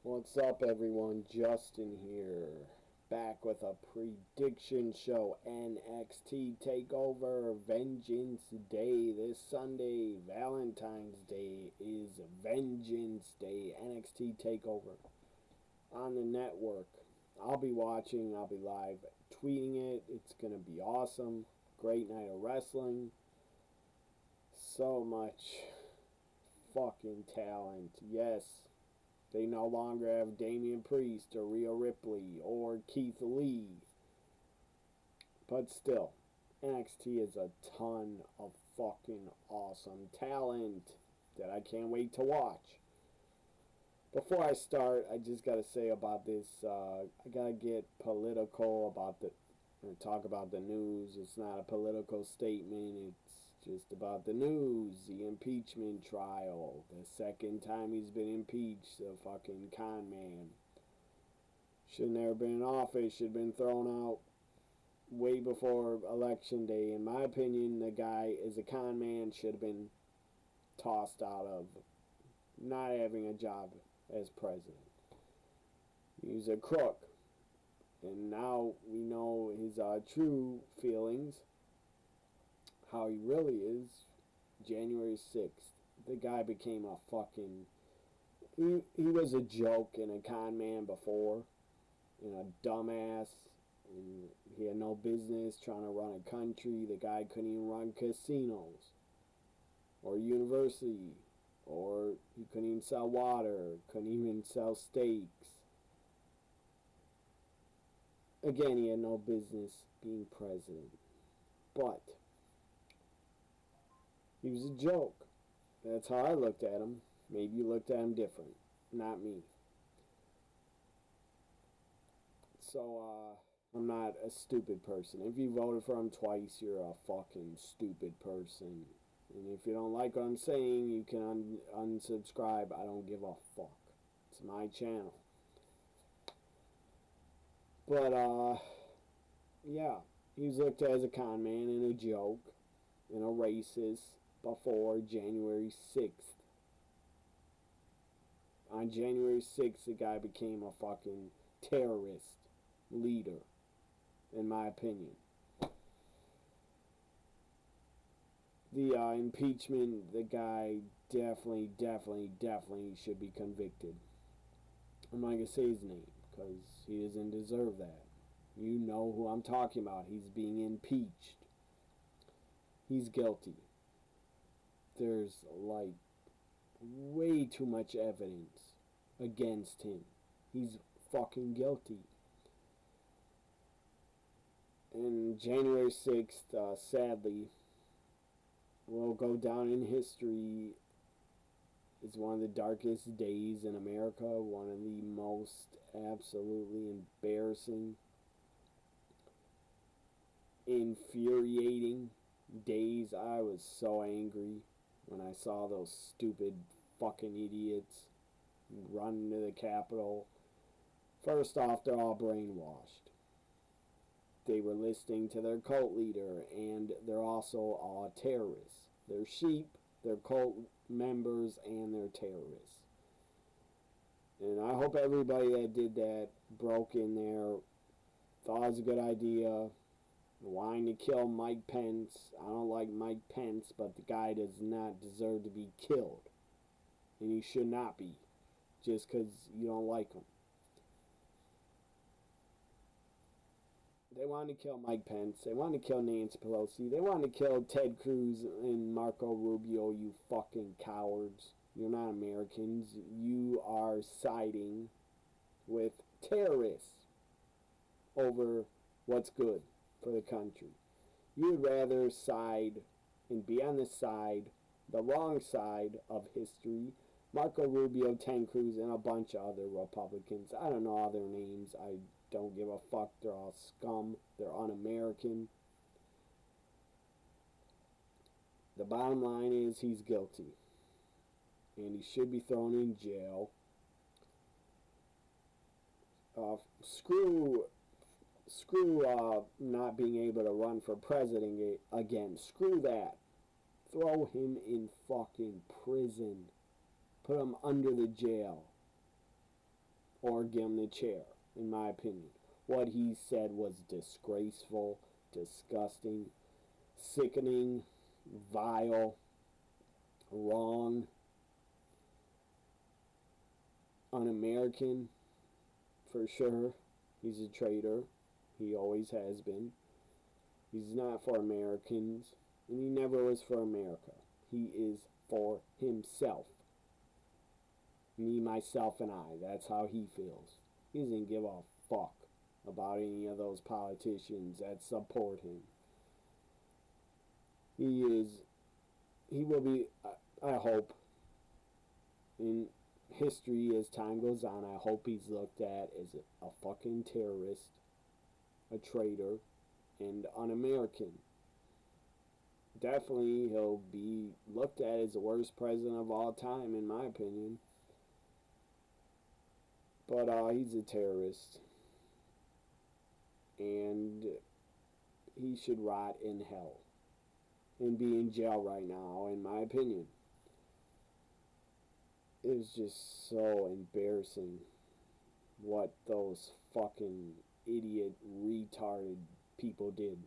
What's up, everyone? Justin here, back with a prediction show. NXT Takeover Vengeance Day this Sunday. Valentine's Day is Vengeance Day. NXT Takeover on the network. I'll be watching. I'll be live tweeting it. It's gonna be awesome. Great night of wrestling. So much fucking talent. Yes. They no longer have Damian Priest or Rhea Ripley or Keith Lee. But still, NXT is a ton of fucking awesome talent that I can't wait to watch. Before I start, I just gotta say about this, I gotta get political about talk about the news. It's not a political statement, it's just about the news, the impeachment trial, the second time he's been impeached, the fucking con man. Should never been in office, should have been thrown out way before election day. In my opinion, the guy is a con man, should have been tossed out of not having a job as president. He's a crook. And now we know his true feelings, how he really is. January 6th, the guy became a fucking... He was a joke and a con man before, and a dumbass, and he had no business trying to run a country. The guy couldn't even run casinos, or university, or he couldn't even sell water, couldn't even sell steaks. Again, he had no business being president. But he was a joke. That's how I looked at him. Maybe you looked at him different. Not me. So, I'm not a stupid person. If you voted for him twice, you're a fucking stupid person. And if you don't like what I'm saying, you can unsubscribe. I don't give a fuck. It's my channel. But, yeah. He was looked at as a con man and a joke and a racist before January 6th. On January 6th, the guy became a fucking terrorist leader, in my opinion. The impeachment, the guy definitely should be convicted. I'm not going to say his name, because he doesn't deserve that. You know who I'm talking about. He's being impeached. He's guilty. There's, like, way too much evidence against him. He's fucking guilty. And January 6th, sadly, will go down in history as one of the darkest days in America, one of the most absolutely embarrassing, infuriating days. I was so angry when I saw those stupid fucking idiots run to the Capitol. First off, they're all brainwashed. They were listening to their cult leader, and they're also all terrorists. They're sheep, they're cult members, and they're terrorists. And I hope everybody that did that broke in there, thought it was a good idea, wanting to kill Mike Pence. I don't like Mike Pence, but the guy does not deserve to be killed. And he should not be, just because you don't like him. They wanted to kill Mike Pence. They wanted to kill Nancy Pelosi. They wanted to kill Ted Cruz and Marco Rubio, you fucking cowards. You're not Americans. You are siding with terrorists over what's good for the country. You would rather side and be on the wrong side of history. Marco Rubio, Ted Cruz, and a bunch of other Republicans. I don't know all their names. I don't give a fuck. They're all scum. They're un-American. The bottom line is he's guilty. And he should be thrown in jail. Screw not being able to run for president again. Screw that. Throw him in fucking prison. Put him under the jail. or give him the chair, in my opinion. What he said was disgraceful, disgusting, sickening, vile, wrong, un-American, for sure. He's a traitor. He always has been. He's not for Americans, and he never was for America. He is for himself. Me, myself, and I. That's how he feels. He doesn't give a fuck about any of those politicians that support him. He will be, I hope, in history as time goes on, I hope he's looked at as a fucking terrorist, a traitor, and un-American. Definitely he'll be looked at as the worst president of all time, in my opinion. But he's a terrorist. And he should rot in hell and be in jail right now, in my opinion. It was just so embarrassing what those fucking idiot, retarded people did.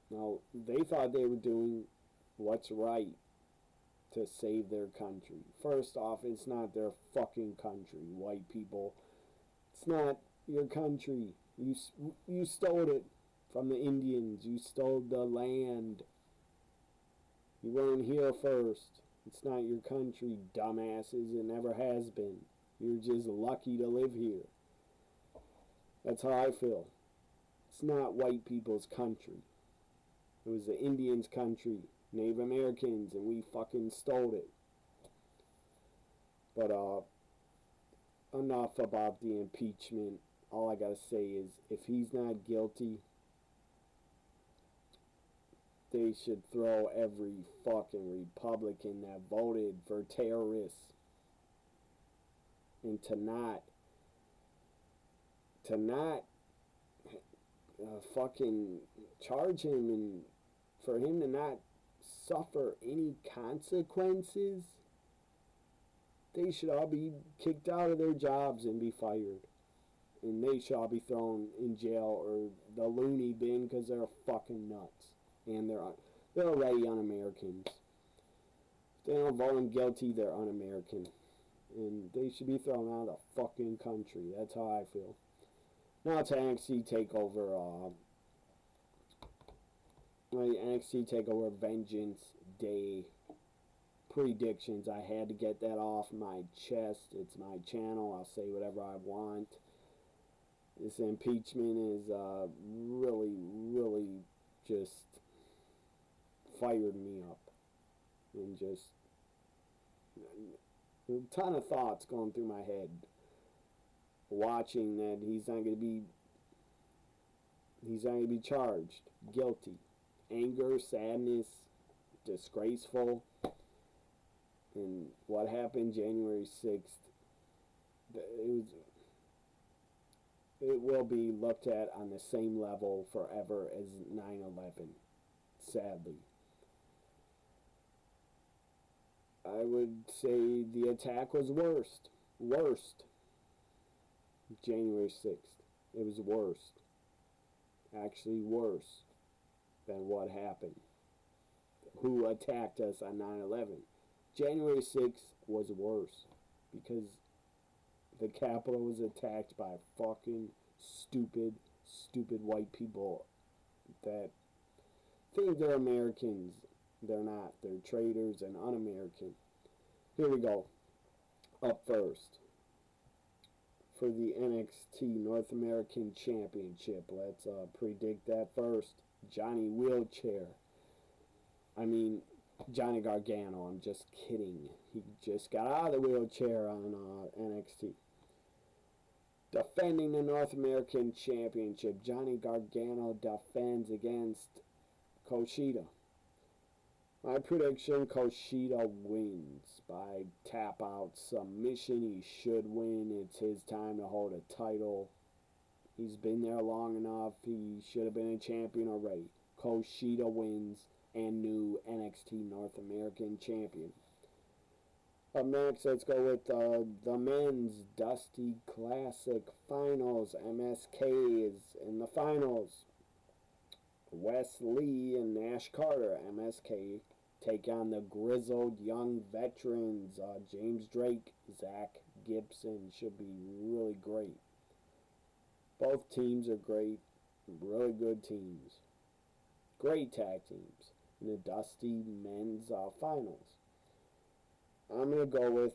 Now, they thought they were doing what's right to save their country. First off, it's not their fucking country, white people. It's not your country. You stole it from the Indians. You stole the land. You weren't here first. It's not your country, dumbasses. It never has been. You're just lucky to live here. That's how I feel. It's not white people's country. It was the Indians' country, Native Americans, and we fucking stole it. But enough about the impeachment. All I gotta say is, if he's not guilty, they should throw every fucking Republican that voted for terrorists. And to not fucking charge him, and for him to not suffer any consequences, they should all be kicked out of their jobs and be fired. And they should all be thrown in jail or the loony bin because they're fucking nuts. And they're already un-Americans. If they don't vote them guilty, they're un-American. And they should be thrown out of the fucking country. That's how I feel. Now to NXT Takeover. NXT Takeover Vengeance Day predictions. I had to get that off my chest. It's my channel. I'll say whatever I want. This impeachment is really just fired me up. And just a ton of thoughts going through my head. Watching that he's not going to be charged. Guilty. Anger, sadness, disgraceful. And what happened January 6th, it will be looked at on the same level forever as 9/11, sadly. I would say the attack was worst. January 6th. It was worse. Actually worse than what happened. Who attacked us on 9/11. January 6th was worse because the Capitol was attacked by fucking stupid white people that think they're Americans. They're not. They're traitors and un-American. Here we go. Up first. For the NXT North American Championship. Let's predict that first. Johnny Johnny Gargano. I'm just kidding. He just got out of the wheelchair on NXT. Defending the North American Championship. Johnny Gargano defends against Kushida. My prediction, Kushida wins by tap out submission. He should win. It's his time to hold a title. He's been there long enough. He should have been a champion already. Kushida wins and new NXT North American champion. Up next, let's go with the men's Dusty Classic Finals. MSK is in the finals. Wes Lee and Nash Carter, MSK, take on the grizzled young veterans. James Drake, Zach Gibson should be really great. Both teams are great, really good teams. Great tag teams in the Dusty men's finals. I'm going to go with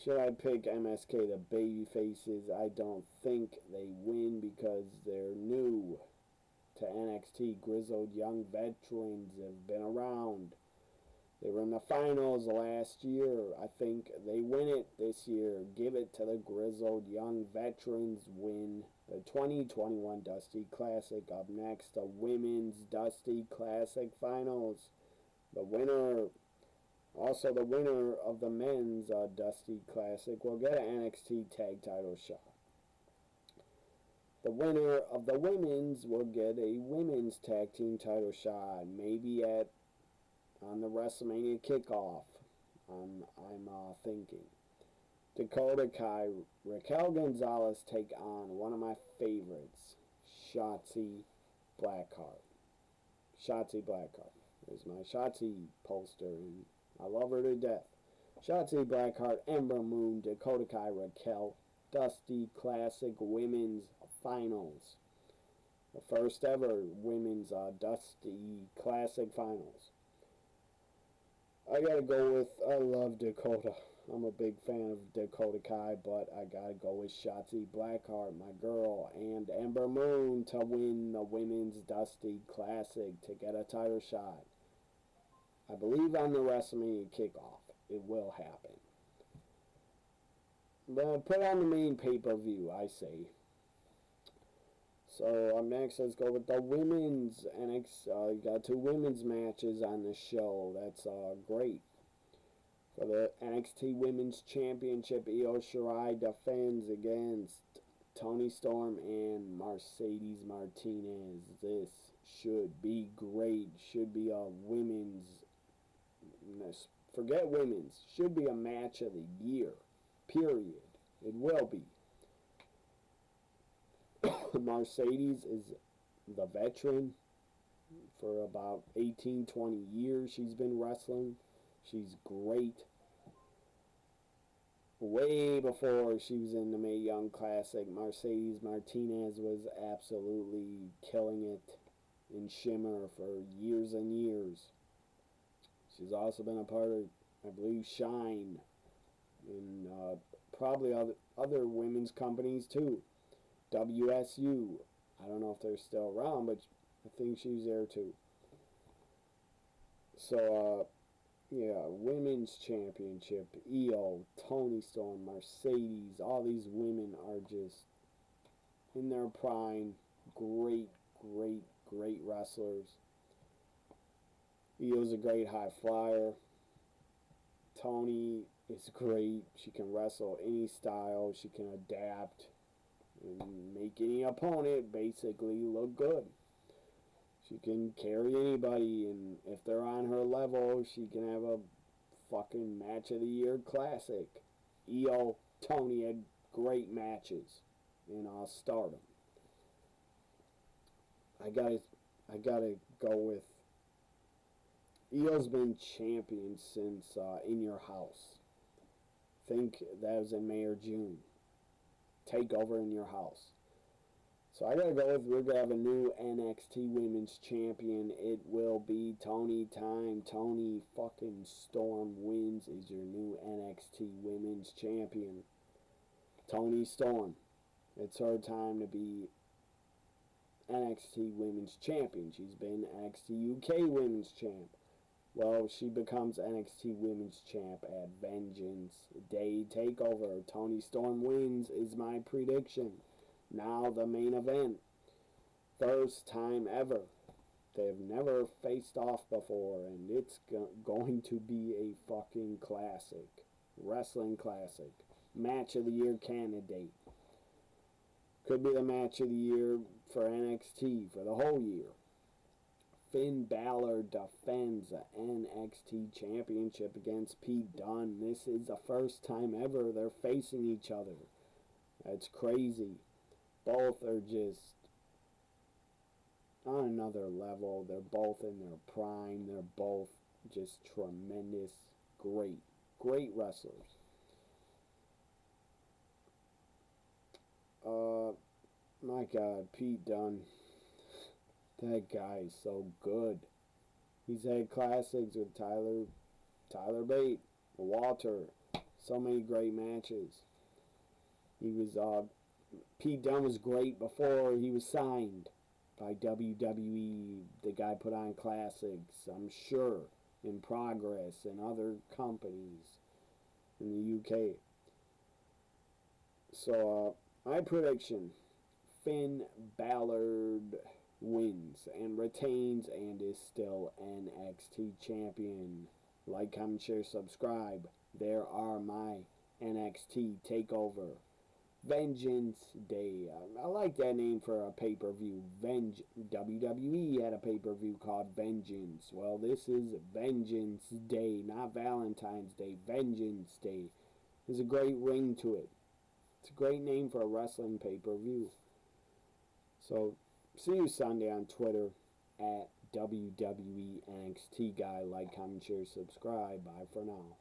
should I pick MSK, the baby faces? I don't think they win because they're new to NXT. Grizzled young veterans have been around. They were in the finals last year. I think they win it this year. Give it to the grizzled young veterans. Win the 2021 Dusty Classic. Up next, the women's Dusty Classic Finals. The winner of the men's Dusty Classic will get an NXT Tag Title shot. The winner of the women's will get a women's tag team title shot, maybe on the WrestleMania kickoff. I'm thinking. Dakota Kai, Raquel Gonzalez take on one of my favorites, Shotzi Blackheart. Shotzi Blackheart. There's my Shotzi poster, and I love her to death. Shotzi Blackheart, Ember Moon, Dakota Kai, Raquel, Dusty Classic Women's Finals. The first ever Women's Dusty Classic Finals. I gotta go with, I love Dakota. I'm a big fan of Dakota Kai, but I gotta go with Shotzi Blackheart, my girl, and Ember Moon to win the Women's Dusty Classic to get a title shot. I believe on the WrestleMania kickoff, it will happen. But put on the main pay-per-view, I say. So next, let's go with the women's NXT. You got two women's matches on the show. That's great. For the NXT Women's Championship, Io Shirai defends against Toni Storm and Mercedes Martinez. This should be great. Should be a women's. Forget women's. Should be a match of the year. Period. It will be. Mercedes is the veteran. For about 18, 20 years she's been wrestling. She's great. Way before she was in the Mae Young Classic, Mercedes Martinez was absolutely killing it in Shimmer for years and years. She's also been a part of, I believe, Shine and probably other women's companies too. WSU. I don't know if they're still around, but I think she's there too. So, yeah, Women's Championship, Io, Toni Storm, Mercedes, all these women are just in their prime. Great, great, great wrestlers. Io's a great high flyer. Toni is great. She can wrestle any style. She can adapt and make any opponent basically look good. She can carry anybody, and if they're on her level, she can have a fucking match of the year classic. Io, Toni had great matches in Stardom. I gotta go with Io's been champion since In Your House. I think that was in May or June. Takeover In Your House. So I gotta go with, we're gonna have a new NXT Women's Champion. It will be Toni time. Toni fucking Storm wins is your new NXT Women's Champion. Toni Storm. It's her time to be NXT Women's Champion. She's been NXT UK Women's Champ. Well, she becomes NXT Women's Champ at Vengeance Day Takeover. Toni Storm wins is my prediction. Now the main event. First time ever. They've never faced off before, and it's going to be a fucking classic. Wrestling classic. Match of the year candidate. Could be the match of the year for NXT for the whole year. Finn Balor defends the NXT Championship against Pete Dunne. This is the first time ever they're facing each other. That's crazy. Both are just on another level. They're both in their prime. They're both just tremendous, great wrestlers. My God, Pete Dunne. That guy is so good. He's had classics with Tyler Bate, Walter. So many great matches. He was Pete Dunne was great before he was signed by WWE. The guy put on classics, I'm sure, in Progress and other companies in the UK. So, my prediction, Finn Balor wins and retains and is still NXT champion. Like, comment, share, subscribe. There are my NXT Takeover Vengeance Day. I like that name for a pay-per-view. WWE had a pay-per-view called Vengeance. Well, this is Vengeance Day, not Valentine's Day. Vengeance Day. There's a great ring to it. It's a great name for a wrestling pay-per-view. So, see you Sunday on Twitter at WWE NXT Guy. Like, comment, share, subscribe. Bye for now.